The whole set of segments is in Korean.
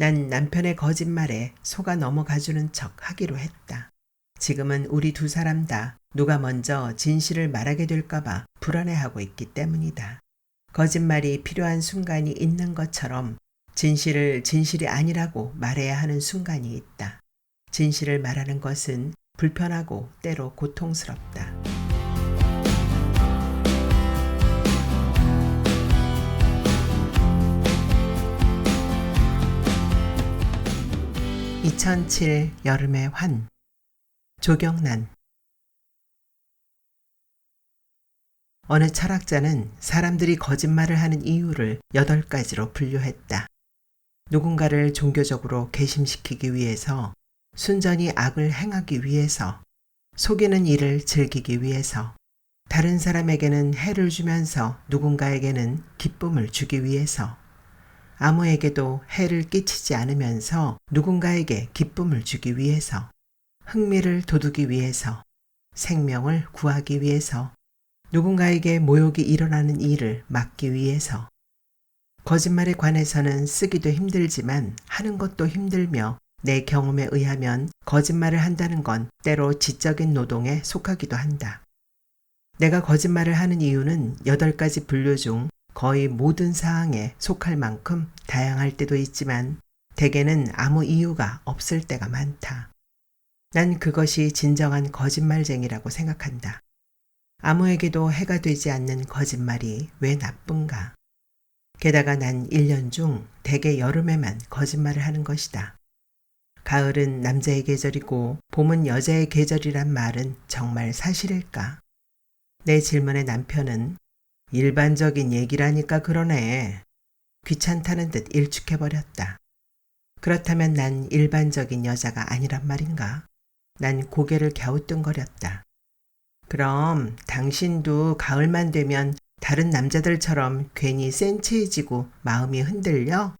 난 남편의 거짓말에 속아 넘어가주는 척 하기로 했다. 지금은 우리 두 사람 다 누가 먼저 진실을 말하게 될까봐 불안해하고 있기 때문이다. 거짓말이 필요한 순간이 있는 것처럼 진실을 진실이 아니라고 말해야 하는 순간이 있다. 진실을 말하는 것은 불편하고 때로 고통스럽다. 2007 여름의 환. 조경란. 어느 철학자는 사람들이 거짓말을 하는 이유를 8가지로 분류했다. 누군가를 종교적으로 괘씸시키기 위해서, 순전히 악을 행하기 위해서, 속이는 일을 즐기기 위해서, 다른 사람에게는 해를 주면서 누군가에게는 기쁨을 주기 위해서, 아무에게도 해를 끼치지 않으면서 누군가에게 기쁨을 주기 위해서, 흥미를 돋우기 위해서, 생명을 구하기 위해서, 누군가에게 모욕이 일어나는 일을 막기 위해서. 거짓말에 관해서는 쓰기도 힘들지만 하는 것도 힘들며 내 경험에 의하면 거짓말을 한다는 건 때로 지적인 노동에 속하기도 한다. 내가 거짓말을 하는 이유는 8가지 분류 중 거의 모든 사항에 속할 만큼 다양할 때도 있지만 대개는 아무 이유가 없을 때가 많다. 난 그것이 진정한 거짓말쟁이라고 생각한다. 아무에게도 해가 되지 않는 거짓말이 왜 나쁜가? 게다가 난 1년 중 대개 여름에만 거짓말을 하는 것이다. 가을은 남자의 계절이고 봄은 여자의 계절이란 말은 정말 사실일까? 내 질문에 남편은 일반적인 얘기라니까 그러네. 귀찮다는 듯 일축해버렸다. 그렇다면 난 일반적인 여자가 아니란 말인가? 난 고개를 갸우뚱거렸다. 그럼 당신도 가을만 되면 다른 남자들처럼 괜히 센치해지고 마음이 흔들려?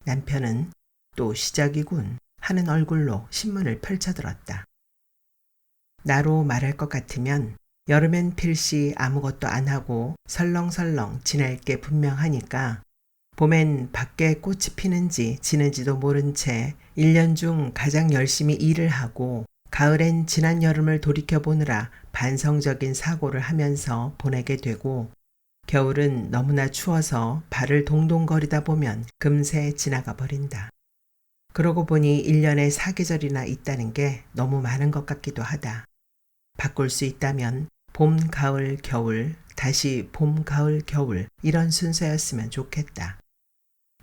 남편은 또 시작이군 하는 얼굴로 신문을 펼쳐들었다. 나로 말할 것 같으면 여름엔 필시 아무것도 안 하고 설렁설렁 지낼 게 분명하니까 봄엔 밖에 꽃이 피는지 지는지도 모른 채 1년 중 가장 열심히 일을 하고 가을엔 지난 여름을 돌이켜보느라 반성적인 사고를 하면서 보내게 되고 겨울은 너무나 추워서 발을 동동거리다 보면 금세 지나가 버린다. 그러고 보니 1년에 4계절이나 있다는 게 너무 많은 것 같기도 하다. 바꿀 수 있다면 봄, 가을, 겨울, 다시 봄, 가을, 겨울 이런 순서였으면 좋겠다.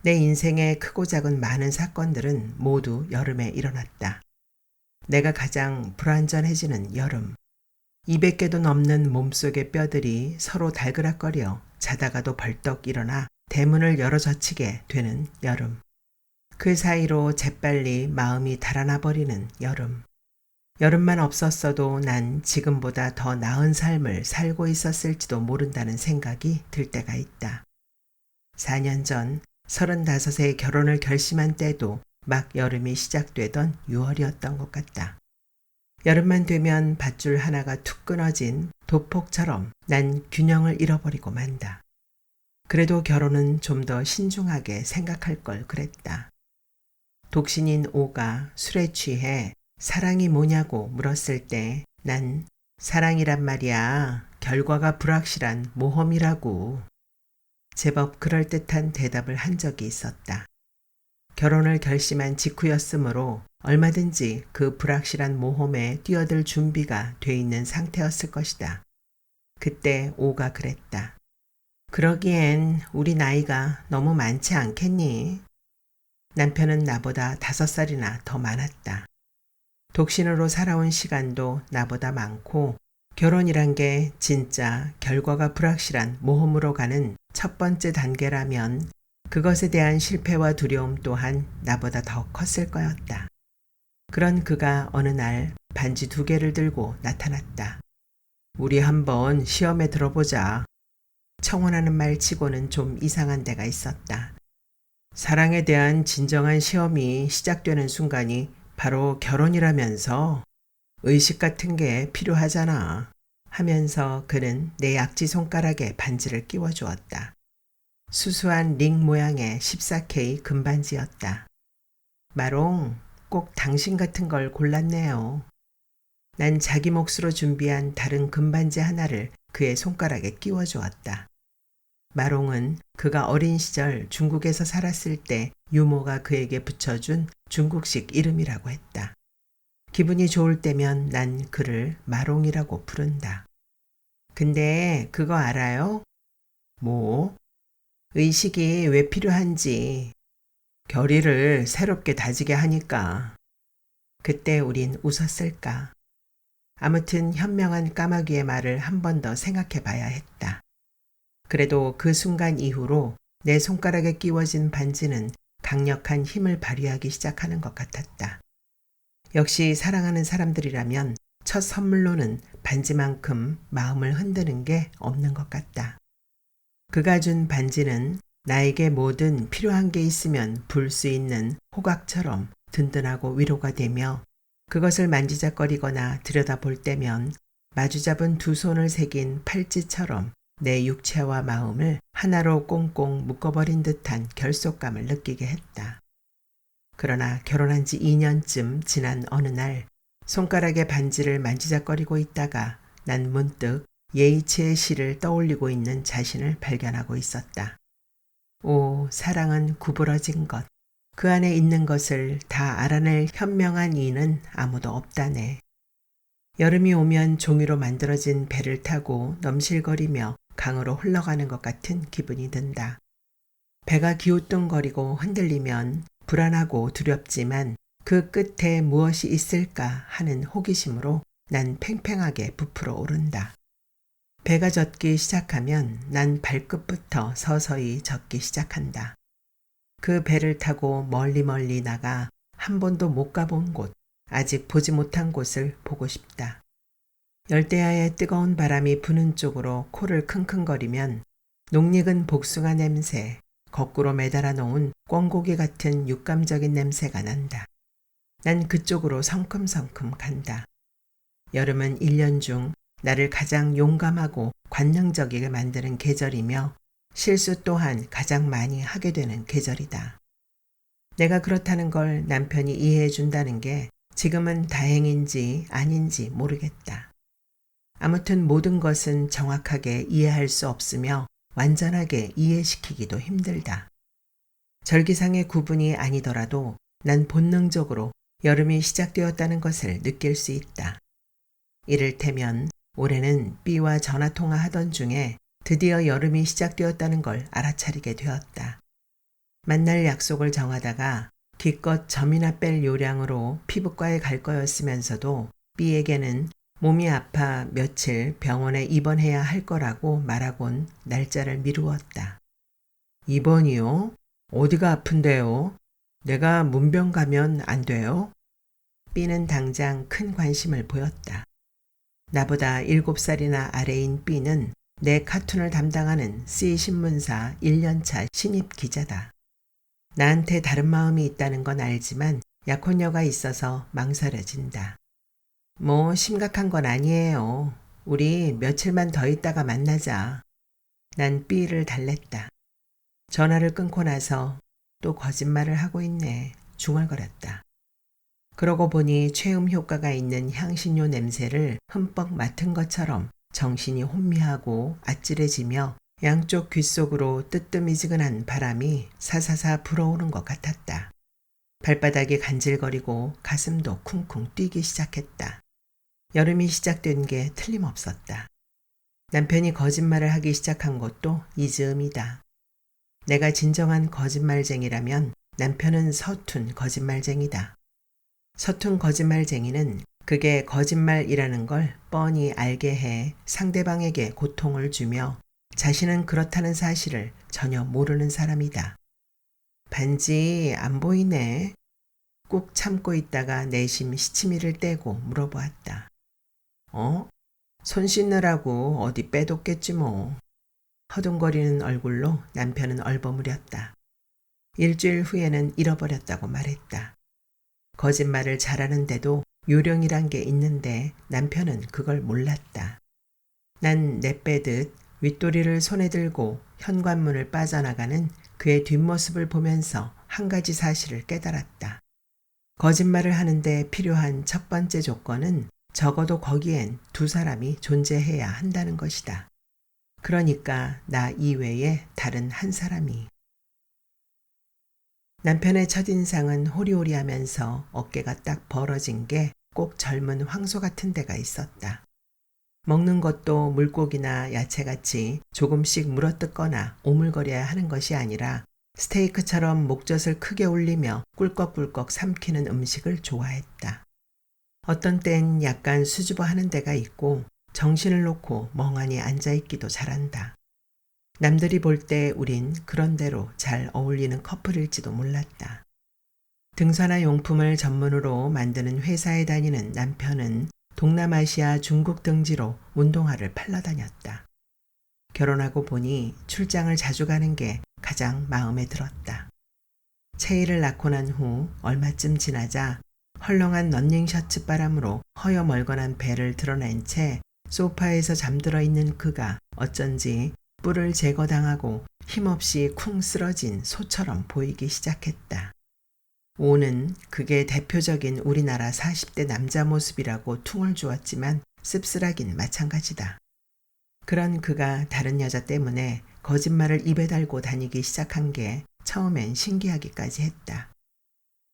내 인생의 크고 작은 많은 사건들은 모두 여름에 일어났다. 내가 가장 불완전해지는 여름. 200개도 넘는 몸속의 뼈들이 서로 달그락거려 자다가도 벌떡 일어나 대문을 열어젖히게 되는 여름. 그 사이로 재빨리 마음이 달아나 버리는 여름. 여름만 없었어도 난 지금보다 더 나은 삶을 살고 있었을지도 모른다는 생각이 들 때가 있다. 4년 전 35세 결혼을 결심한 때도 막 여름이 시작되던 6월이었던 것 같다. 여름만 되면 밧줄 하나가 툭 끊어진 도폭처럼 난 균형을 잃어버리고 만다. 그래도 결혼은 좀 더 신중하게 생각할 걸 그랬다. 독신인 오가 술에 취해 사랑이 뭐냐고 물었을 때 난 사랑이란 말이야 결과가 불확실한 모험이라고 제법 그럴듯한 대답을 한 적이 있었다. 결혼을 결심한 직후였으므로 얼마든지 그 불확실한 모험에 뛰어들 준비가 돼 있는 상태였을 것이다. 그때 오가 그랬다. 그러기엔 우리 나이가 너무 많지 않겠니? 남편은 나보다 5살이나 더 많았다. 독신으로 살아온 시간도 나보다 많고 결혼이란 게 진짜 결과가 불확실한 모험으로 가는 첫 번째 단계라면 그것에 대한 실패와 두려움 또한 나보다 더 컸을 거였다. 그런 그가 어느 날 반지 2개를 들고 나타났다. 우리 한번 시험에 들어보자. 청혼하는 말 치고는 좀 이상한 데가 있었다. 사랑에 대한 진정한 시험이 시작되는 순간이 바로 결혼이라면서 의식 같은 게 필요하잖아 하면서 그는 내 약지 손가락에 반지를 끼워주었다. 수수한 링 모양의 14K 금반지였다. 마롱, 꼭 당신 같은 걸 골랐네요. 난 자기 몫으로 준비한 다른 금반지 하나를 그의 손가락에 끼워 주었다. 마롱은 그가 어린 시절 중국에서 살았을 때 유모가 그에게 붙여준 중국식 이름이라고 했다. 기분이 좋을 때면 난 그를 마롱이라고 부른다. 근데 그거 알아요? 뭐? 의식이 왜 필요한지 결의를 새롭게 다지게 하니까. 그때 우린 웃었을까? 아무튼 현명한 까마귀의 말을 한 번 더 생각해 봐야 했다. 그래도 그 순간 이후로 내 손가락에 끼워진 반지는 강력한 힘을 발휘하기 시작하는 것 같았다. 역시 사랑하는 사람들이라면 첫 선물로는 반지만큼 마음을 흔드는 게 없는 것 같다. 그가 준 반지는 나에게 뭐든 필요한 게 있으면 불 수 있는 호각처럼 든든하고 위로가 되며 그것을 만지작거리거나 들여다볼 때면 마주잡은 두 손을 새긴 팔찌처럼 내 육체와 마음을 하나로 꽁꽁 묶어버린 듯한 결속감을 느끼게 했다. 그러나 결혼한 지 2년쯤 지난 어느 날 손가락에 반지를 만지작거리고 있다가 난 문득 예이치의 시를 떠올리고 있는 자신을 발견하고 있었다. 오, 사랑은 구부러진 것. 그 안에 있는 것을 다 알아낼 현명한 이는 아무도 없다네. 여름이 오면 종이로 만들어진 배를 타고 넘실거리며 강으로 흘러가는 것 같은 기분이 든다. 배가 기우뚱거리고 흔들리면 불안하고 두렵지만 그 끝에 무엇이 있을까 하는 호기심으로 난 팽팽하게 부풀어 오른다. 배가 젖기 시작하면 난 발끝부터 서서히 젖기 시작한다. 그 배를 타고 멀리 나가 한 번도 못 가본 곳, 아직 보지 못한 곳을 보고 싶다. 열대야의 뜨거운 바람이 부는 쪽으로 코를 킁킁거리면 녹익은 복숭아 냄새, 거꾸로 매달아 놓은 꿩고기 같은 육감적인 냄새가 난다. 난 그쪽으로 성큼성큼 간다. 여름은 1년 중 나를 가장 용감하고 관능적이게 만드는 계절이며 실수 또한 가장 많이 하게 되는 계절이다. 내가 그렇다는 걸 남편이 이해해 준다는 게 지금은 다행인지 아닌지 모르겠다. 아무튼 모든 것은 정확하게 이해할 수 없으며 완전하게 이해시키기도 힘들다. 절기상의 구분이 아니더라도 난 본능적으로 여름이 시작되었다는 것을 느낄 수 있다. 이를테면 올해는 B와 전화통화하던 중에 드디어 여름이 시작되었다는 걸 알아차리게 되었다. 만날 약속을 정하다가 기껏 점이나 뺄 요량으로 피부과에 갈 거였으면서도 B에게는 몸이 아파 며칠 병원에 입원해야 할 거라고 말하곤 날짜를 미루었다. 입원이요? 어디가 아픈데요? 내가 문병 가면 안 돼요? B는 당장 큰 관심을 보였다. 나보다 7살이나 아래인 B는 내 카툰을 담당하는 C신문사 1년차 신입 기자다. 나한테 다른 마음이 있다는 건 알지만 약혼녀가 있어서 망설여진다. 뭐 심각한 건 아니에요. 우리 며칠만 더 있다가 만나자. 난 B를 달랬다. 전화를 끊고 나서 또 거짓말을 하고 있네. 중얼거렸다. 그러고 보니 최음 효과가 있는 향신료 냄새를 흠뻑 맡은 것처럼 정신이 혼미하고 아찔해지며 양쪽 귓속으로 뜨뜻미지근한 바람이 사사사 불어오는 것 같았다. 발바닥이 간질거리고 가슴도 쿵쿵 뛰기 시작했다. 여름이 시작된 게 틀림없었다. 남편이 거짓말을 하기 시작한 것도 이 즈음이다. 내가 진정한 거짓말쟁이라면 남편은 서툰 거짓말쟁이다. 서툰 거짓말쟁이는 그게 거짓말이라는 걸 뻔히 알게 해 상대방에게 고통을 주며 자신은 그렇다는 사실을 전혀 모르는 사람이다. 반지 안 보이네. 꾹 참고 있다가 내심 시치미를 떼고 물어보았다. 손 씻느라고 어디 빼뒀겠지 뭐. 허둥거리는 얼굴로 남편은 얼버무렸다. 일주일 후에는 잃어버렸다고 말했다. 거짓말을 잘하는데도 요령이란 게 있는데 남편은 그걸 몰랐다. 난 내빼듯 윗도리를 손에 들고 현관문을 빠져나가는 그의 뒷모습을 보면서 한 가지 사실을 깨달았다. 거짓말을 하는데 필요한 첫 번째 조건은 적어도 거기엔 두 사람이 존재해야 한다는 것이다. 그러니까 나 이외에 다른 한 사람이. 남편의 첫인상은 호리호리하면서 어깨가 딱 벌어진 게 꼭 젊은 황소 같은 데가 있었다. 먹는 것도 물고기나 야채같이 조금씩 물어뜯거나 오물거려야 하는 것이 아니라 스테이크처럼 목젖을 크게 올리며 꿀꺽꿀꺽 삼키는 음식을 좋아했다. 어떤 땐 약간 수줍어하는 데가 있고 정신을 놓고 멍하니 앉아있기도 잘한다. 남들이 볼 때 우린 그런대로 잘 어울리는 커플일지도 몰랐다. 등산화 용품을 전문으로 만드는 회사에 다니는 남편은 동남아시아 중국 등지로 운동화를 팔러 다녔다. 결혼하고 보니 출장을 자주 가는 게 가장 마음에 들었다. 채이를 낳고 난 후 얼마쯤 지나자 헐렁한 런닝 셔츠 바람으로 허여멀건한 배를 드러낸 채 소파에서 잠들어 있는 그가 어쩐지 뿔을 제거당하고 힘없이 쿵 쓰러진 소처럼 보이기 시작했다. 오는 그게 대표적인 우리나라 40대 남자 모습이라고 퉁을 주었지만 씁쓸하긴 마찬가지다. 그런 그가 다른 여자 때문에 거짓말을 입에 달고 다니기 시작한 게 처음엔 신기하기까지 했다.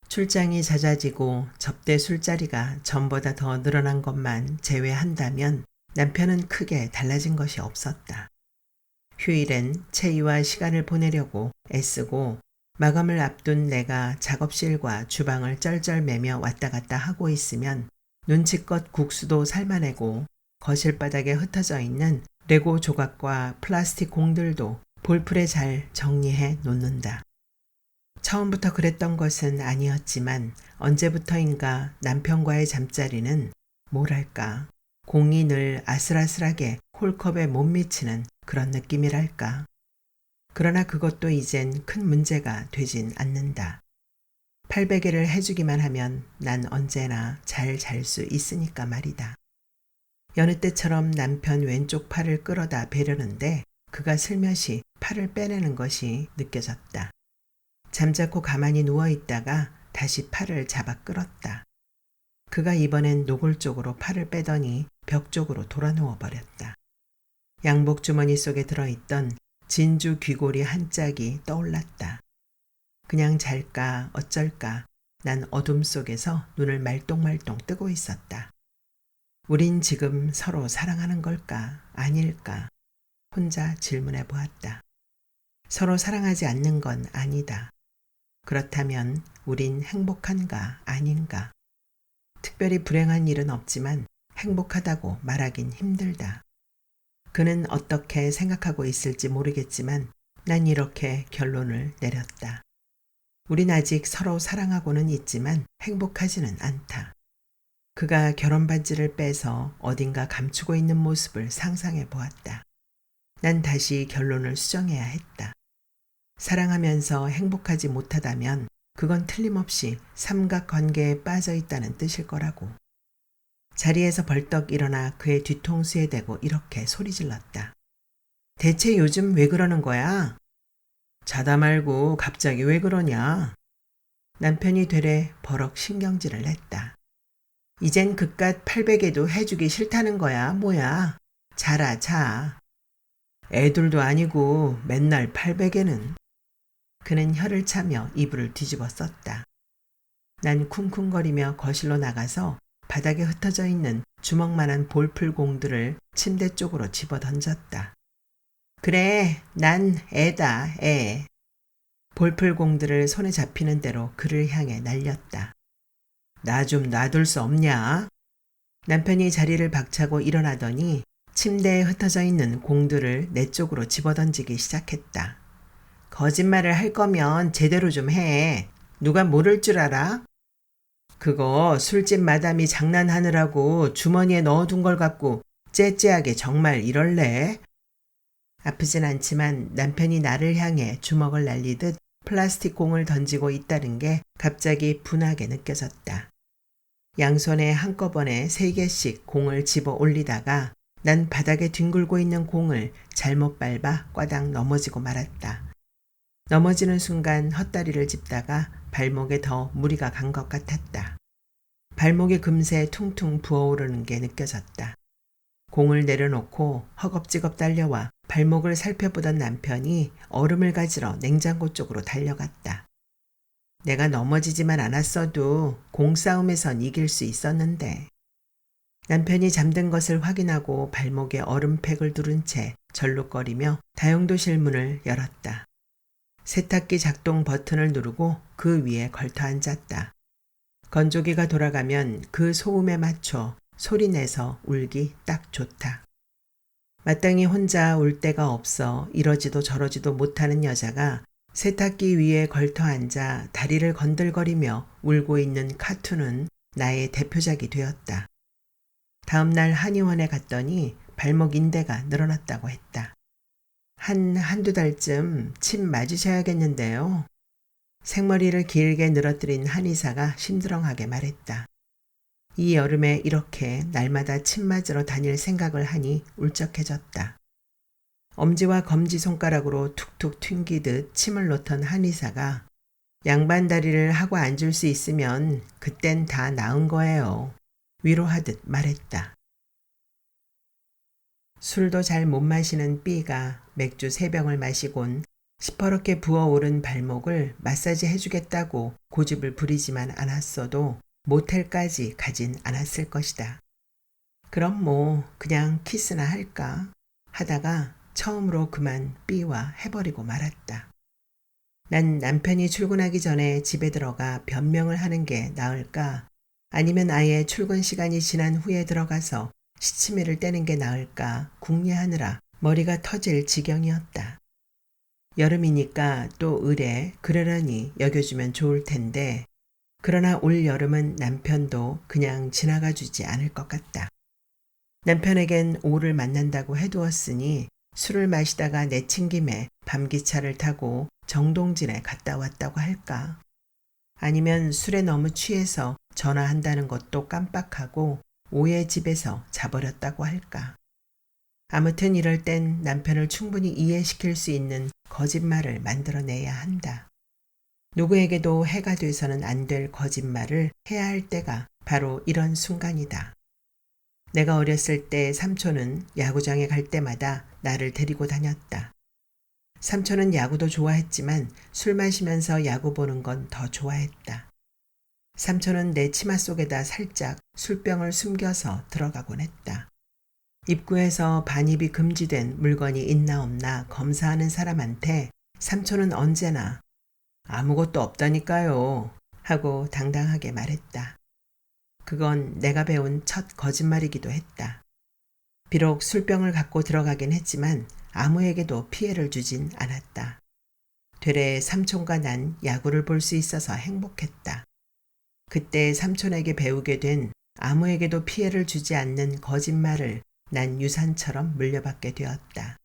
출장이 잦아지고 접대 술자리가 전보다 더 늘어난 것만 제외한다면 남편은 크게 달라진 것이 없었다. 휴일엔 채이와 시간을 보내려고 애쓰고 마감을 앞둔 내가 작업실과 주방을 쩔쩔매며 왔다 갔다 하고 있으면 눈치껏 국수도 삶아내고 거실 바닥에 흩어져 있는 레고 조각과 플라스틱 공들도 볼풀에 잘 정리해 놓는다. 처음부터 그랬던 것은 아니었지만 언제부터인가 남편과의 잠자리는 뭐랄까 공이 늘 아슬아슬하게 홀컵에 못 미치는 그런 느낌이랄까. 그러나 그것도 이젠 큰 문제가 되진 않는다. 팔베개를 해주기만 하면 난 언제나 잘 잘 수 있으니까 말이다. 여느 때처럼 남편 왼쪽 팔을 끌어다 베려는데 그가 슬며시 팔을 빼내는 것이 느껴졌다. 잠자코 가만히 누워있다가 다시 팔을 잡아 끌었다. 그가 이번엔 노골적으로 팔을 빼더니 벽 쪽으로 돌아 누워버렸다. 양복 주머니 속에 들어있던 진주 귀고리 한 짝이 떠올랐다. 그냥 잘까 어쩔까 난 어둠 속에서 눈을 말똥말똥 뜨고 있었다. 우린 지금 서로 사랑하는 걸까 아닐까 혼자 질문해 보았다. 서로 사랑하지 않는 건 아니다. 그렇다면 우린 행복한가 아닌가. 특별히 불행한 일은 없지만 행복하다고 말하긴 힘들다. 그는 어떻게 생각하고 있을지 모르겠지만 난 이렇게 결론을 내렸다. 우린 아직 서로 사랑하고는 있지만 행복하지는 않다. 그가 결혼 반지를 빼서 어딘가 감추고 있는 모습을 상상해 보았다. 난 다시 결론을 수정해야 했다. 사랑하면서 행복하지 못하다면 그건 틀림없이 삼각관계에 빠져 있다는 뜻일 거라고. 자리에서 벌떡 일어나 그의 뒤통수에 대고 이렇게 소리질렀다. 대체 요즘 왜 그러는 거야? 자다 말고 갑자기 왜 그러냐? 남편이 되레 버럭 신경질을 냈다. 이젠 그깟 800에도 해주기 싫다는 거야 뭐야? 자라 자. 애들도 아니고 맨날 800에는. 그는 혀를 차며 이불을 뒤집어 썼다. 난 쿵쿵거리며 거실로 나가서 바닥에 흩어져 있는 주먹만한 볼풀 공들을 침대 쪽으로 집어 던졌다. 그래, 난 애다, 애. 볼풀 공들을 손에 잡히는 대로 그를 향해 날렸다. 나 좀 놔둘 수 없냐? 남편이 자리를 박차고 일어나더니 침대에 흩어져 있는 공들을 내 쪽으로 집어던지기 시작했다. 거짓말을 할 거면 제대로 좀 해. 누가 모를 줄 알아? 그거 술집 마담이 장난하느라고 주머니에 넣어둔 걸 갖고 째째하게 정말 이럴래? 아프진 않지만 남편이 나를 향해 주먹을 날리듯 플라스틱 공을 던지고 있다는 게 갑자기 분하게 느껴졌다. 양손에 한꺼번에 3개씩 공을 집어 올리다가 난 바닥에 뒹굴고 있는 공을 잘못 밟아 꽈당 넘어지고 말았다. 넘어지는 순간 헛다리를 짚다가 발목에 더 무리가 간 것 같았다. 발목이 금세 퉁퉁 부어오르는 게 느껴졌다. 공을 내려놓고 허겁지겁 달려와 발목을 살펴보던 남편이 얼음을 가지러 냉장고 쪽으로 달려갔다. 내가 넘어지지만 않았어도 공싸움에선 이길 수 있었는데. 남편이 잠든 것을 확인하고 발목에 얼음팩을 두른 채 절룩거리며 다용도실 문을 열었다. 세탁기 작동 버튼을 누르고 그 위에 걸터 앉았다. 건조기가 돌아가면 그 소음에 맞춰 소리내서 울기 딱 좋다. 마땅히 혼자 울 데가 없어 이러지도 저러지도 못하는 여자가 세탁기 위에 걸터 앉아 다리를 건들거리며 울고 있는 카툰은 나의 대표작이 되었다. 다음 날 한의원에 갔더니 발목 인대가 늘어났다고 했다. 한두 달쯤 침 맞으셔야겠는데요. 생머리를 길게 늘어뜨린 한의사가 심드렁하게 말했다. 이 여름에 이렇게 날마다 침 맞으러 다닐 생각을 하니 울적해졌다. 엄지와 검지손가락으로 툭툭 튕기듯 침을 놓던 한의사가 양반다리를 하고 앉을 수 있으면 그땐 다 나은 거예요. 위로하듯 말했다. 술도 잘 못 마시는 B가 맥주 3병을 마시곤 시퍼렇게 부어오른 발목을 마사지 해주겠다고 고집을 부리지만 않았어도 모텔까지 가진 않았을 것이다. 그럼 뭐 그냥 키스나 할까 하다가 처음으로 그만 B와 해버리고 말았다. 난 남편이 출근하기 전에 집에 들어가 변명을 하는 게 나을까 아니면 아예 출근 시간이 지난 후에 들어가서 시치미를 떼는 게 나을까 궁리하느라 머리가 터질 지경이었다. 여름이니까 또 의뢰 그러려니 여겨주면 좋을 텐데 그러나 올 여름은 남편도 그냥 지나가 주지 않을 것 같다. 남편에겐 오를 만난다고 해두었으니 술을 마시다가 내친 김에 밤기차를 타고 정동진에 갔다 왔다고 할까? 아니면 술에 너무 취해서 전화한다는 것도 깜빡하고 오의 집에서 자버렸다고 할까? 아무튼 이럴 땐 남편을 충분히 이해시킬 수 있는 거짓말을 만들어내야 한다. 누구에게도 해가 돼서는 안 될 거짓말을 해야 할 때가 바로 이런 순간이다. 내가 어렸을 때 삼촌은 야구장에 갈 때마다 나를 데리고 다녔다. 삼촌은 야구도 좋아했지만 술 마시면서 야구 보는 건 더 좋아했다. 삼촌은 내 치마 속에다 살짝 술병을 숨겨서 들어가곤 했다. 입구에서 반입이 금지된 물건이 있나 없나 검사하는 사람한테 삼촌은 언제나 아무것도 없다니까요 하고 당당하게 말했다. 그건 내가 배운 첫 거짓말이기도 했다. 비록 술병을 갖고 들어가긴 했지만 아무에게도 피해를 주진 않았다. 되레 삼촌과 난 야구를 볼 수 있어서 행복했다. 그때 삼촌에게 배우게 된 아무에게도 피해를 주지 않는 거짓말을 난 유산처럼 물려받게 되었다.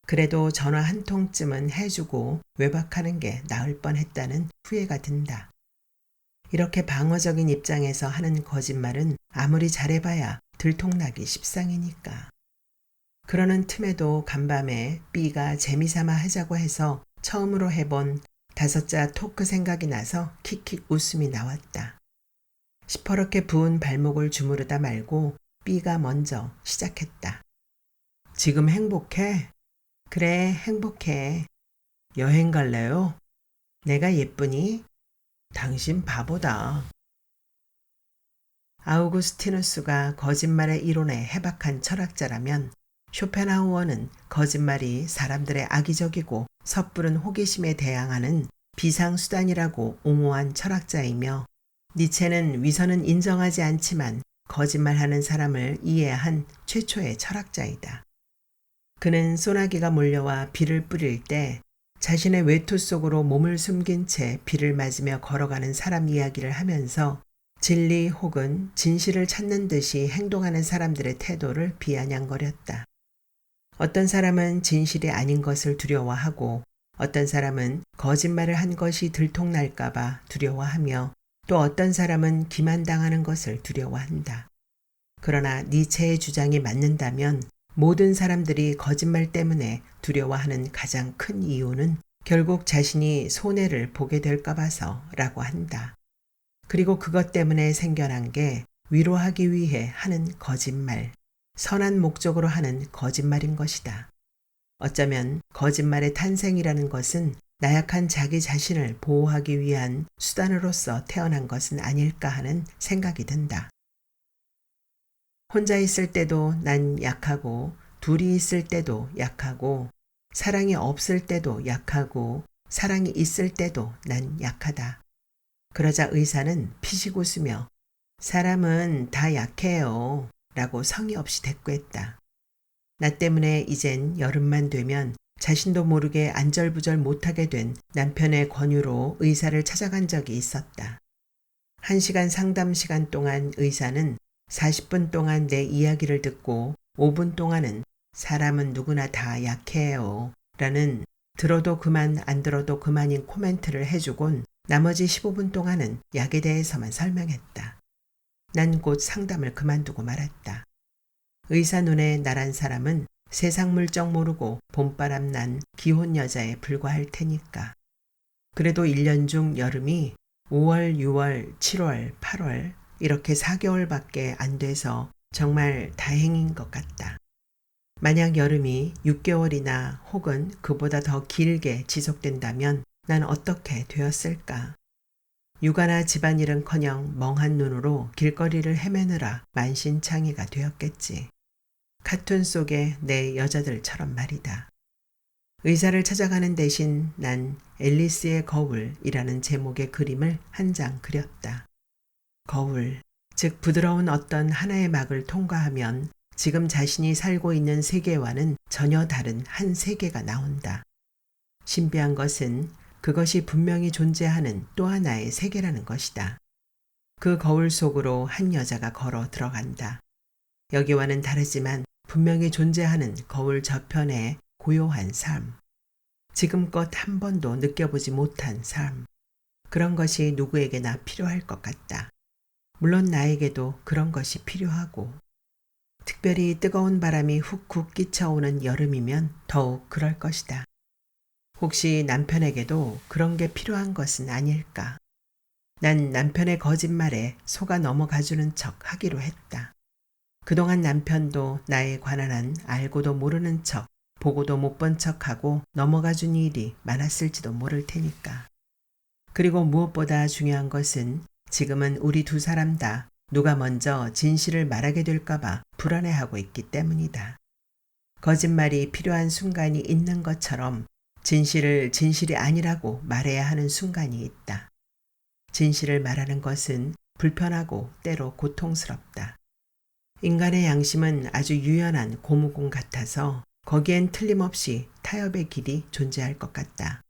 그래도 전화 한 통쯤은 해주고 외박하는 게 나을 뻔했다는 후회가 든다. 이렇게 방어적인 입장에서 하는 거짓말은 아무리 잘해봐야 들통나기 십상이니까. 그러는 틈에도 간밤에 B가 재미삼아 하자고 해서 처음으로 해본 5자 토크 생각이 나서 킥킥 웃음이 나왔다. 시퍼렇게 부은 발목을 주무르다 말고 B가 먼저 시작했다. 지금 행복해? 그래, 행복해. 여행 갈래요? 내가 예쁘니? 당신 바보다. 아우구스티누스가 거짓말의 이론에 해박한 철학자라면 쇼펜하우어는 거짓말이 사람들의 악의적이고 섣부른 호기심에 대항하는 비상수단이라고 옹호한 철학자이며 니체는 위선은 인정하지 않지만 거짓말하는 사람을 이해한 최초의 철학자이다. 그는 소나기가 몰려와 비를 뿌릴 때 자신의 외투 속으로 몸을 숨긴 채 비를 맞으며 걸어가는 사람 이야기를 하면서 진리 혹은 진실을 찾는 듯이 행동하는 사람들의 태도를 비아냥거렸다. 어떤 사람은 진실이 아닌 것을 두려워하고 어떤 사람은 거짓말을 한 것이 들통날까봐 두려워하며 또 어떤 사람은 기만당하는 것을 두려워한다. 그러나 니체의 주장이 맞는다면 모든 사람들이 거짓말 때문에 두려워하는 가장 큰 이유는 결국 자신이 손해를 보게 될까 봐서라고 한다. 그리고 그것 때문에 생겨난 게 위로하기 위해 하는 거짓말, 선한 목적으로 하는 거짓말인 것이다. 어쩌면 거짓말의 탄생이라는 것은 나약한 자기 자신을 보호하기 위한 수단으로서 태어난 것은 아닐까 하는 생각이 든다. 혼자 있을 때도 난 약하고, 둘이 있을 때도 약하고, 사랑이 없을 때도 약하고, 사랑이 있을 때도 난 약하다. 그러자 의사는 피식 웃으며 사람은 다 약해요 라고 성의 없이 대꾸했다. 나 때문에 이젠 여름만 되면 자신도 모르게 안절부절 못하게 된 남편의 권유로 의사를 찾아간 적이 있었다. 1시간 상담 시간 동안 의사는 40분 동안 내 이야기를 듣고 5분 동안은 사람은 누구나 다 약해요 라는 들어도 그만 안 들어도 그만인 코멘트를 해주곤 나머지 15분 동안은 약에 대해서만 설명했다. 난 곧 상담을 그만두고 말았다. 의사 눈에 나란 사람은 세상 물정 모르고 봄바람 난 기혼 여자에 불과할 테니까. 그래도 1년 중 여름이 5월, 6월, 7월, 8월 이렇게 4개월밖에 안 돼서 정말 다행인 것 같다. 만약 여름이 6개월이나 혹은 그보다 더 길게 지속된다면 난 어떻게 되었을까? 육아나 집안일은커녕 멍한 눈으로 길거리를 헤매느라 만신창이가 되었겠지. 카툰 속의 내 여자들처럼 말이다. 의사를 찾아가는 대신 난 앨리스의 거울이라는 제목의 그림을 한 장 그렸다. 거울, 즉 부드러운 어떤 하나의 막을 통과하면 지금 자신이 살고 있는 세계와는 전혀 다른 한 세계가 나온다. 신비한 것은 그것이 분명히 존재하는 또 하나의 세계라는 것이다. 그 거울 속으로 한 여자가 걸어 들어간다. 여기와는 다르지만 분명히 존재하는 거울 저편의 고요한 삶. 지금껏 한 번도 느껴보지 못한 삶. 그런 것이 누구에게나 필요할 것 같다. 물론 나에게도 그런 것이 필요하고, 특별히 뜨거운 바람이 훅훅 끼쳐오는 여름이면 더욱 그럴 것이다. 혹시 남편에게도 그런 게 필요한 것은 아닐까? 난 남편의 거짓말에 속아 넘어가주는 척 하기로 했다. 그동안 남편도 나에 관한 한 알고도 모르는 척, 보고도 못 본 척하고 넘어가준 일이 많았을지도 모를 테니까. 그리고 무엇보다 중요한 것은 지금은 우리 두 사람 다 누가 먼저 진실을 말하게 될까봐 불안해하고 있기 때문이다. 거짓말이 필요한 순간이 있는 것처럼 진실을 진실이 아니라고 말해야 하는 순간이 있다. 진실을 말하는 것은 불편하고 때로 고통스럽다. 인간의 양심은 아주 유연한 고무공 같아서 거기엔 틀림없이 타협의 길이 존재할 것 같다.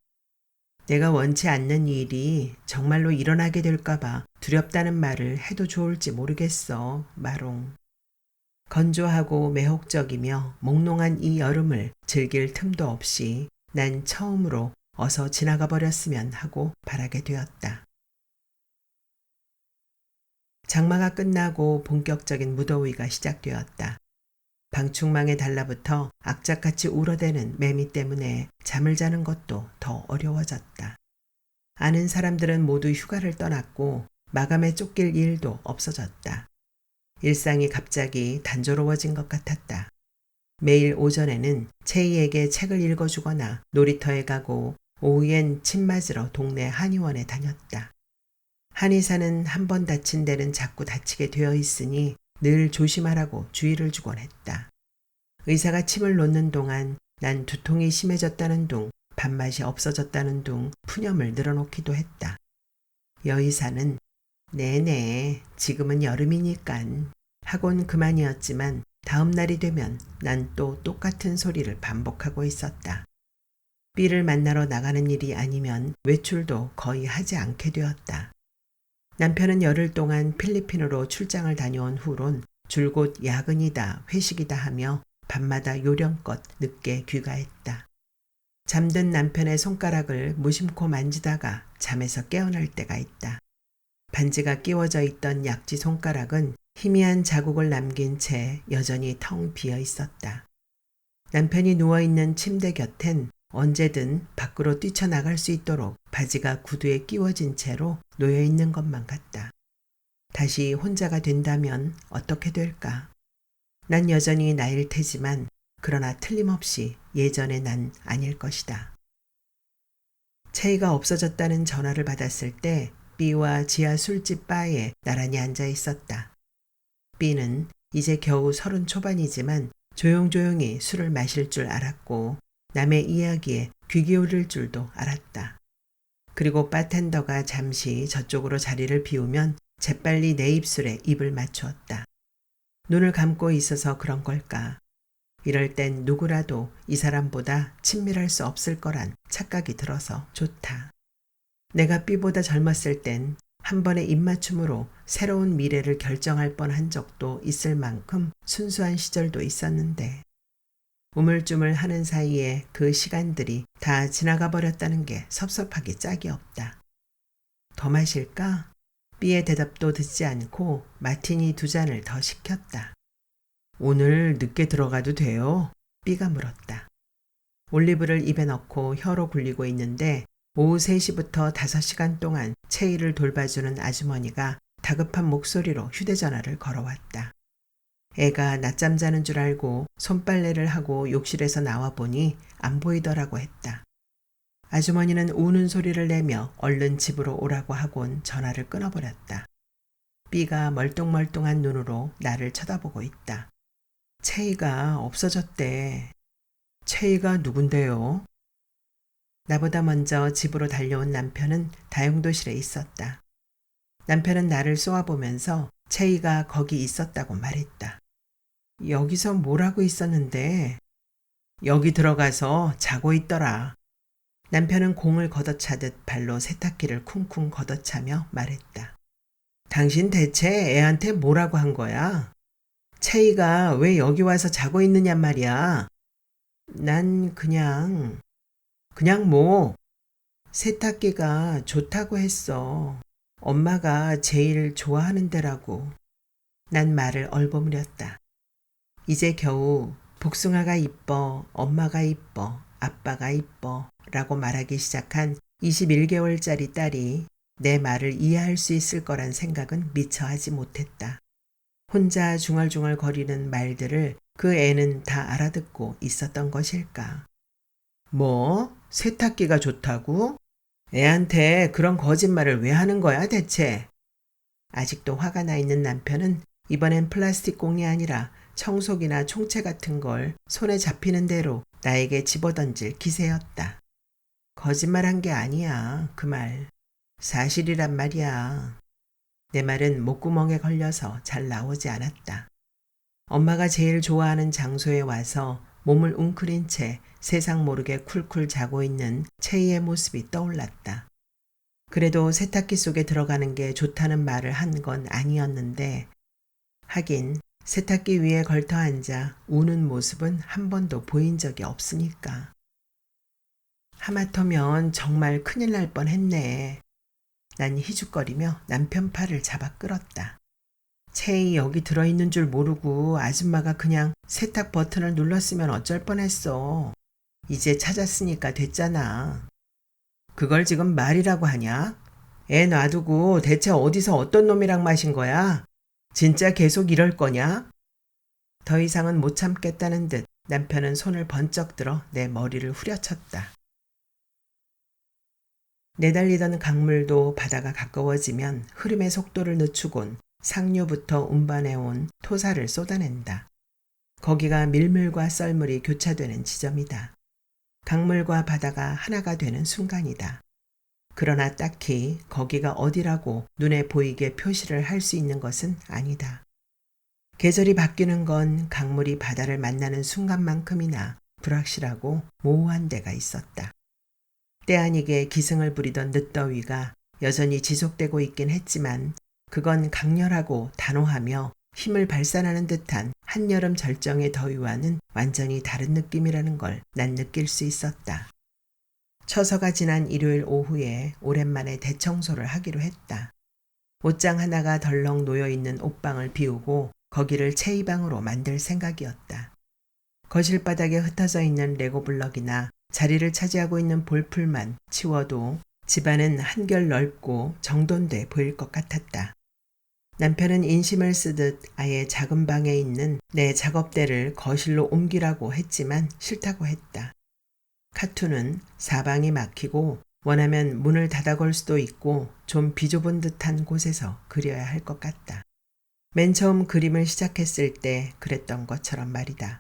내가 원치 않는 일이 정말로 일어나게 될까봐 두렵다는 말을 해도 좋을지 모르겠어, 마롱. 건조하고 매혹적이며 몽롱한 이 여름을 즐길 틈도 없이 난 처음으로 어서 지나가 버렸으면 하고 바라게 되었다. 장마가 끝나고 본격적인 무더위가 시작되었다. 방충망에 달라붙어 악착같이 울어대는 매미 때문에 잠을 자는 것도 더 어려워졌다. 아는 사람들은 모두 휴가를 떠났고 마감에 쫓길 일도 없어졌다. 일상이 갑자기 단조로워진 것 같았다. 매일 오전에는 채이에게 책을 읽어주거나 놀이터에 가고 오후엔 침 맞으러 동네 한의원에 다녔다. 한의사는 한 번 다친 데는 자꾸 다치게 되어 있으니 늘 조심하라고 주의를 주곤 했다. 의사가 침을 놓는 동안 난 두통이 심해졌다는 둥, 밥맛이 없어졌다는 둥 푸념을 늘어놓기도 했다. 여의사는 네네, 지금은 여름이니깐 하곤 그만이었지만 다음 날이 되면 난 또 똑같은 소리를 반복하고 있었다. B를 만나러 나가는 일이 아니면 외출도 거의 하지 않게 되었다. 남편은 열흘 동안 필리핀으로 출장을 다녀온 후론 줄곧 야근이다 회식이다 하며 밤마다 요령껏 늦게 귀가했다. 잠든 남편의 손가락을 무심코 만지다가 잠에서 깨어날 때가 있다. 반지가 끼워져 있던 약지 손가락은 희미한 자국을 남긴 채 여전히 텅 비어 있었다. 남편이 누워있는 침대 곁엔 언제든 밖으로 뛰쳐나갈 수 있도록 바지가 구두에 끼워진 채로 놓여 있는 것만 같다. 다시 혼자가 된다면 어떻게 될까? 난 여전히 나일 테지만 그러나 틀림없이 예전의 난 아닐 것이다. 채이가 없어졌다는 전화를 받았을 때 B와 지하 술집 바에 나란히 앉아 있었다. B는 이제 겨우 30 초반이지만 조용조용히 술을 마실 줄 알았고 남의 이야기에 귀 기울일 줄도 알았다. 그리고 바텐더가 잠시 저쪽으로 자리를 비우면 재빨리 내 입술에 입을 맞추었다. 눈을 감고 있어서 그런 걸까? 이럴 땐 누구라도 이 사람보다 친밀할 수 없을 거란 착각이 들어서 좋다. 내가 B보다 젊었을 땐 한 번의 입맞춤으로 새로운 미래를 결정할 뻔한 적도 있을 만큼 순수한 시절도 있었는데 우물쭈물 하는 사이에 그 시간들이 다 지나가 버렸다는 게 섭섭하기 짝이 없다. 더 마실까? B의 대답도 듣지 않고 마티니 2잔을 더 시켰다. 오늘 늦게 들어가도 돼요? B가 물었다. 올리브를 입에 넣고 혀로 굴리고 있는데 오후 3시부터 5시간 동안 채이를 돌봐주는 아주머니가 다급한 목소리로 휴대전화를 걸어왔다. 애가 낮잠 자는 줄 알고 손빨래를 하고 욕실에서 나와 보니 안 보이더라고 했다. 아주머니는 우는 소리를 내며 얼른 집으로 오라고 하곤 전화를 끊어버렸다. B가 멀뚱멀뚱한 눈으로 나를 쳐다보고 있다. 채이가 없어졌대. 채이가 누군데요? 나보다 먼저 집으로 달려온 남편은 다용도실에 있었다. 남편은 나를 쏘아보면서 채이가 거기 있었다고 말했다. 여기서 뭘 하고 있었는데? 여기 들어가서 자고 있더라. 남편은 공을 걷어차듯 발로 세탁기를 쿵쿵 걷어차며 말했다. 당신 대체 애한테 뭐라고 한 거야? 채이가 왜 여기 와서 자고 있느냔 말이야. 난 그냥 뭐 세탁기가 좋다고 했어. 엄마가 제일 좋아하는 데라고. 난 말을 얼버무렸다. 이제 겨우 복숭아가 이뻐, 엄마가 이뻐, 아빠가 이뻐 라고 말하기 시작한 21개월짜리 딸이 내 말을 이해할 수 있을 거란 생각은 미처 하지 못했다. 혼자 중얼중얼 거리는 말들을 그 애는 다 알아듣고 있었던 것일까. 뭐? 세탁기가 좋다고? 애한테 그런 거짓말을 왜 하는 거야 대체? 아직도 화가 나 있는 남편은 이번엔 플라스틱 공이 아니라 청소기나 총채 같은 걸 손에 잡히는 대로 나에게 집어던질 기세였다. 거짓말한 게 아니야, 그 말. 사실이란 말이야. 내 말은 목구멍에 걸려서 잘 나오지 않았다. 엄마가 제일 좋아하는 장소에 와서 몸을 웅크린 채 세상 모르게 쿨쿨 자고 있는 채이의 모습이 떠올랐다. 그래도 세탁기 속에 들어가는 게 좋다는 말을 한 건 아니었는데 하긴 세탁기 위에 걸터 앉아 우는 모습은 한 번도 보인 적이 없으니까. 하마터면 정말 큰일 날 뻔했네. 난 희죽거리며 남편 팔을 잡아 끌었다. 채이 여기 들어있는 줄 모르고 아줌마가 그냥 세탁 버튼을 눌렀으면 어쩔 뻔했어. 이제 찾았으니까 됐잖아. 그걸 지금 말이라고 하냐? 애 놔두고 대체 어디서 어떤 놈이랑 마신 거야? 진짜 계속 이럴 거냐? 더 이상은 못 참겠다는 듯 남편은 손을 번쩍 들어 내 머리를 후려쳤다. 내달리던 강물도 바다가 가까워지면 흐름의 속도를 늦추곤 상류부터 운반해온 토사를 쏟아낸다. 거기가 밀물과 썰물이 교차되는 지점이다. 강물과 바다가 하나가 되는 순간이다. 그러나 딱히 거기가 어디라고 눈에 보이게 표시를 할 수 있는 것은 아니다. 계절이 바뀌는 건 강물이 바다를 만나는 순간만큼이나 불확실하고 모호한 데가 있었다. 때 아니게 기승을 부리던 늦더위가 여전히 지속되고 있긴 했지만 그건 강렬하고 단호하며 힘을 발산하는 듯한 한여름 절정의 더위와는 완전히 다른 느낌이라는 걸 난 느낄 수 있었다. 처서가 지난 일요일 오후에 오랜만에 대청소를 하기로 했다. 옷장 하나가 덜렁 놓여있는 옷방을 비우고 거기를 체이방으로 만들 생각이었다. 거실 바닥에 흩어져 있는 레고 블럭이나 자리를 차지하고 있는 볼풀만 치워도 집안은 한결 넓고 정돈돼 보일 것 같았다. 남편은 인심을 쓰듯 아예 작은 방에 있는 내 작업대를 거실로 옮기라고 했지만 싫다고 했다. 카툰은 사방이 막히고 원하면 문을 닫아 걸 수도 있고 좀 비좁은 듯한 곳에서 그려야 할 것 같다. 맨 처음 그림을 시작했을 때 그랬던 것처럼 말이다.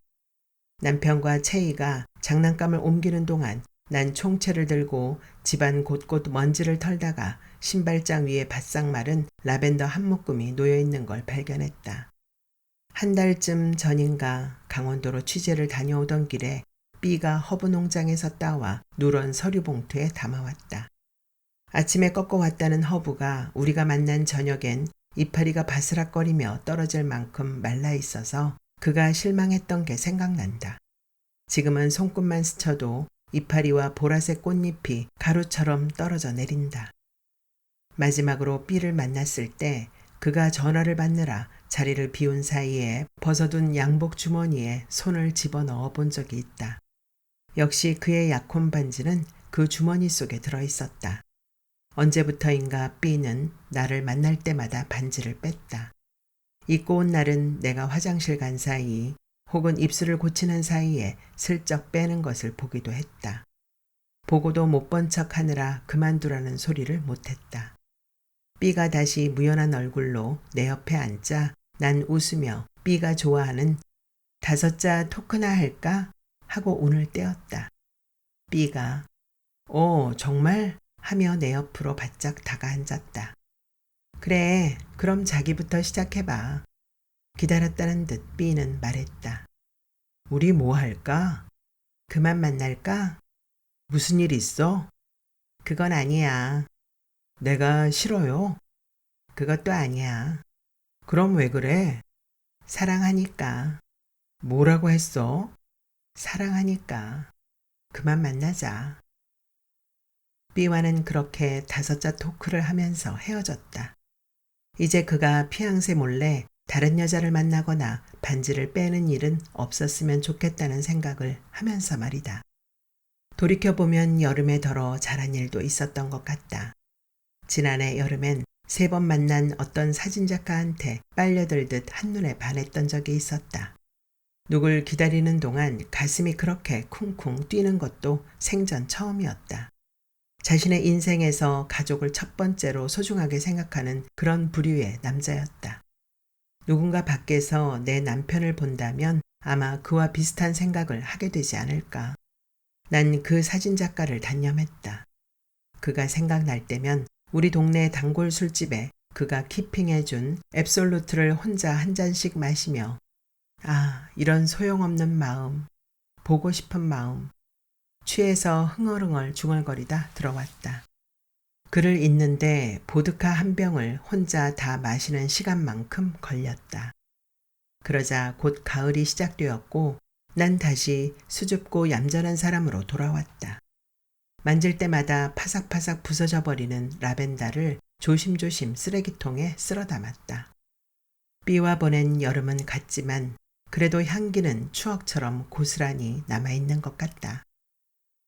남편과 채이가 장난감을 옮기는 동안 난 총채를 들고 집안 곳곳 먼지를 털다가 신발장 위에 바싹 마른 라벤더 한 묶음이 놓여 있는 걸 발견했다. 한 달쯤 전인가 강원도로 취재를 다녀오던 길에 B가 허브 농장에서 따와 누런 서류 봉투에 담아왔다. 아침에 꺾어왔다는 허브가 우리가 만난 저녁엔 이파리가 바스락거리며 떨어질 만큼 말라 있어서 그가 실망했던 게 생각난다. 지금은 손끝만 스쳐도 이파리와 보라색 꽃잎이 가루처럼 떨어져 내린다. 마지막으로 B를 만났을 때 그가 전화를 받느라 자리를 비운 사이에 벗어둔 양복 주머니에 손을 집어넣어 본 적이 있다. 역시 그의 약혼 반지는 그 주머니 속에 들어있었다. 언제부터인가 B는 나를 만날 때마다 반지를 뺐다. 입고 온 날은 내가 화장실 간 사이 혹은 입술을 고치는 사이에 슬쩍 빼는 것을 보기도 했다. 보고도 못 본 척 하느라 그만두라는 소리를 못했다. B가 다시 무연한 얼굴로 내 옆에 앉자 난 웃으며 B가 좋아하는 5자 토크나 할까? 하고 운을 떼었다. B가 정말? 하며 내 옆으로 바짝 다가앉았다. 그래, 그럼 자기부터 시작해봐. 기다렸다는 듯 B는 말했다. 우리 뭐 할까? 그만 만날까? 무슨 일 있어? 그건 아니야. 내가 싫어요? 그것도 아니야. 그럼 왜 그래? 사랑하니까. 뭐라고 했어? 사랑하니까. 그만 만나자. B와는 그렇게 5자 토크를 하면서 헤어졌다. 이제 그가 피앙새 몰래 다른 여자를 만나거나 반지를 빼는 일은 없었으면 좋겠다는 생각을 하면서 말이다. 돌이켜보면 여름에 더러 잘한 일도 있었던 것 같다. 지난해 여름엔 3번 만난 어떤 사진작가한테 빨려들듯 한눈에 반했던 적이 있었다. 누굴 기다리는 동안 가슴이 그렇게 쿵쿵 뛰는 것도 생전 처음이었다. 자신의 인생에서 가족을 첫 번째로 소중하게 생각하는 그런 부류의 남자였다. 누군가 밖에서 내 남편을 본다면 아마 그와 비슷한 생각을 하게 되지 않을까. 난 그 사진작가를 단념했다. 그가 생각날 때면 우리 동네 단골 술집에 그가 키핑해준 앱솔루트를 혼자 한 잔씩 마시며 이런 소용없는 마음, 보고 싶은 마음, 취해서 흥얼흥얼 중얼거리다 들어왔다. 글을 읽는데 보드카 한 병을 혼자 다 마시는 시간만큼 걸렸다. 그러자 곧 가을이 시작되었고 난 다시 수줍고 얌전한 사람으로 돌아왔다. 만질 때마다 파삭파삭 부서져 버리는 라벤더를 조심조심 쓰레기통에 쓸어 담았다. B와 보낸 여름은 갔지만 그래도 향기는 추억처럼 고스란히 남아있는 것 같다.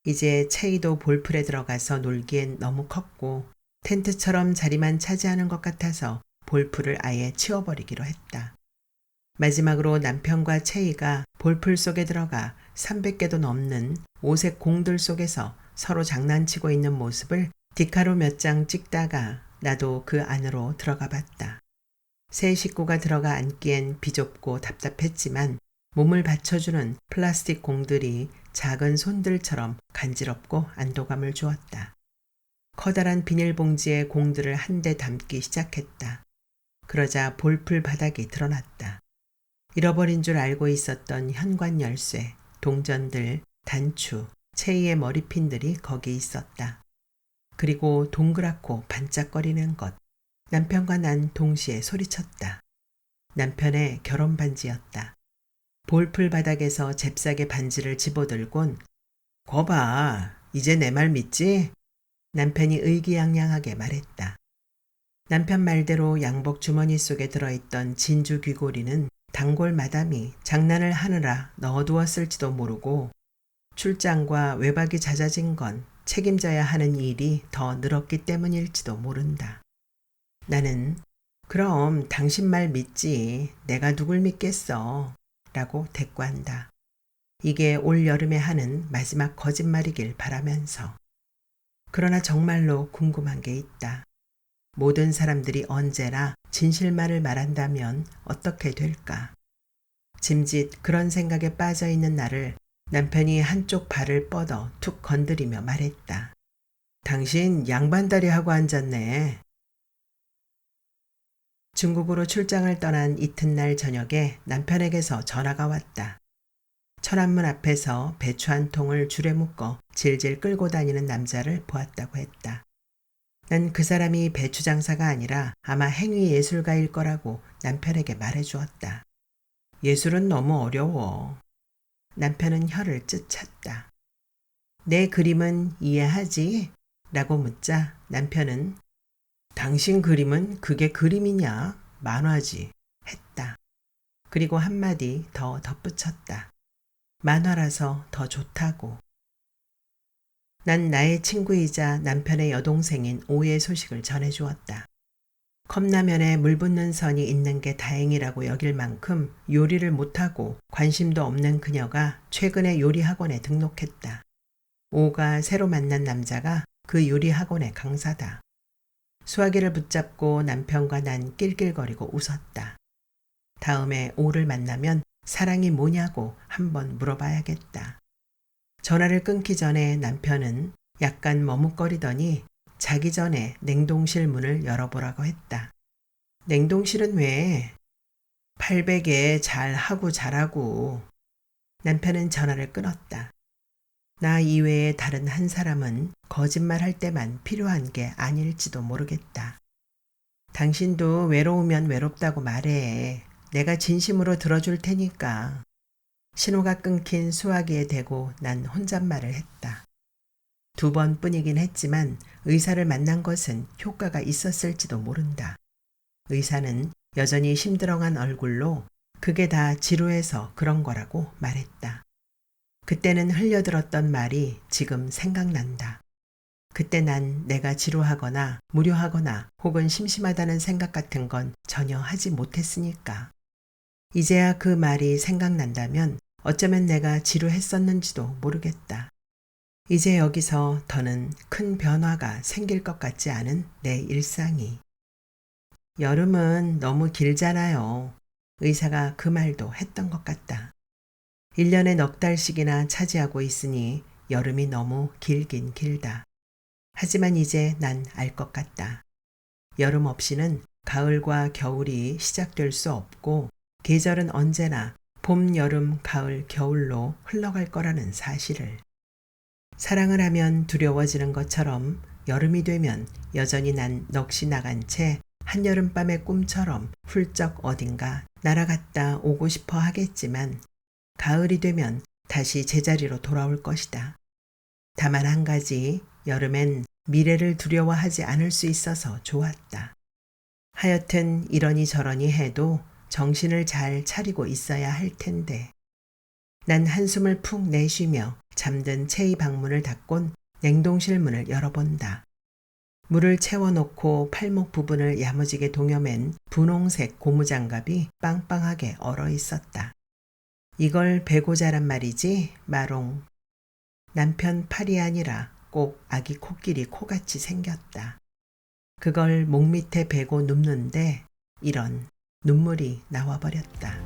이제 채이도 볼풀에 들어가서 놀기엔 너무 컸고 텐트처럼 자리만 차지하는 것 같아서 볼풀을 아예 치워버리기로 했다. 마지막으로 남편과 채이가 볼풀 속에 들어가 300개도 넘는 오색 공들 속에서 서로 장난치고 있는 모습을 디카로 몇 장 찍다가 나도 그 안으로 들어가 봤다. 새 식구가 들어가 앉기엔 비좁고 답답했지만 몸을 받쳐주는 플라스틱 공들이 작은 손들처럼 간지럽고 안도감을 주었다. 커다란 비닐봉지에 공들을 한 대 담기 시작했다. 그러자 볼풀 바닥이 드러났다. 잃어버린 줄 알고 있었던 현관 열쇠, 동전들, 단추, 채이의 머리핀들이 거기 있었다. 그리고 동그랗고 반짝거리는 것. 남편과 난 동시에 소리쳤다. 남편의 결혼 반지였다. 볼풀 바닥에서 잽싸게 반지를 집어들곤 거봐, 이제 내 말 믿지? 남편이 의기양양하게 말했다. 남편 말대로 양복 주머니 속에 들어있던 진주 귀고리는 단골 마담이 장난을 하느라 넣어두었을지도 모르고 출장과 외박이 잦아진 건 책임져야 하는 일이 더 늘었기 때문일지도 모른다. 나는 그럼 당신 말 믿지. 내가 누굴 믿겠어. 라고 대꾸한다. 이게 올 여름에 하는 마지막 거짓말이길 바라면서. 그러나 정말로 궁금한 게 있다. 모든 사람들이 언제나 진실만을 말한다면 어떻게 될까? 짐짓 그런 생각에 빠져 있는 나를 남편이 한쪽 발을 뻗어 툭 건드리며 말했다. 당신 양반다리 하고 앉았네. 중국으로 출장을 떠난 이튿날 저녁에 남편에게서 전화가 왔다. 천안문 앞에서 배추 한 통을 줄에 묶어 질질 끌고 다니는 남자를 보았다고 했다. 난 그 사람이 배추 장사가 아니라 아마 행위 예술가일 거라고 남편에게 말해주었다. 예술은 너무 어려워. 남편은 혀를 찢쳤다. 내 그림은 이해하지? 라고 묻자 남편은 당신 그림은 그게 그림이냐? 만화지. 했다. 그리고 한마디 더 덧붙였다. 만화라서 더 좋다고. 난 나의 친구이자 남편의 여동생인 오의 소식을 전해주었다. 컵라면에 물 붓는 선이 있는 게 다행이라고 여길 만큼 요리를 못하고 관심도 없는 그녀가 최근에 요리 학원에 등록했다. 오가 새로 만난 남자가 그 요리 학원의 강사다. 수화기를 붙잡고 남편과 난 낄낄거리고 웃었다. 다음에 오를 만나면 사랑이 뭐냐고 한번 물어봐야겠다. 전화를 끊기 전에 남편은 약간 머뭇거리더니 자기 전에 냉동실 문을 열어보라고 했다. 냉동실은 왜? 800에 잘 하고 잘하고. 남편은 전화를 끊었다. 나 이외에 다른 한 사람은 거짓말할 때만 필요한 게 아닐지도 모르겠다. 당신도 외로우면 외롭다고 말해. 내가 진심으로 들어줄 테니까. 신호가 끊긴 수화기에 대고 난 혼잣말을 했다. 2번뿐이긴 했지만 의사를 만난 것은 효과가 있었을지도 모른다. 의사는 여전히 심드렁한 얼굴로 그게 다 지루해서 그런 거라고 말했다. 그때는 흘려들었던 말이 지금 생각난다. 그때 난 내가 지루하거나 무료하거나 혹은 심심하다는 생각 같은 건 전혀 하지 못했으니까. 이제야 그 말이 생각난다면 어쩌면 내가 지루했었는지도 모르겠다. 이제 여기서 더는 큰 변화가 생길 것 같지 않은 내 일상이. 여름은 너무 길잖아요. 의사가 그 말도 했던 것 같다. 1년에 넉 달씩이나 차지하고 있으니 여름이 너무 길긴 길다. 하지만 이제 난 알 것 같다. 여름 없이는 가을과 겨울이 시작될 수 없고 계절은 언제나 봄, 여름, 가을, 겨울로 흘러갈 거라는 사실을. 사랑을 하면 두려워지는 것처럼 여름이 되면 여전히 난 넋이 나간 채 한여름밤의 꿈처럼 훌쩍 어딘가 날아갔다 오고 싶어 하겠지만 가을이 되면 다시 제자리로 돌아올 것이다. 다만 한 가지, 여름엔 미래를 두려워하지 않을 수 있어서 좋았다. 하여튼 이러니 저러니 해도 정신을 잘 차리고 있어야 할 텐데. 난 한숨을 푹 내쉬며 잠든 체의 방문을 닫곤 냉동실 문을 열어본다. 물을 채워놓고 팔목 부분을 야무지게 동여맨 분홍색 고무장갑이 빵빵하게 얼어 있었다. 이걸 베고자란 말이지, 마롱. 남편 팔이 아니라 꼭 아기 코끼리 코같이 생겼다. 그걸 목 밑에 베고 눕는데 이런 눈물이 나와버렸다.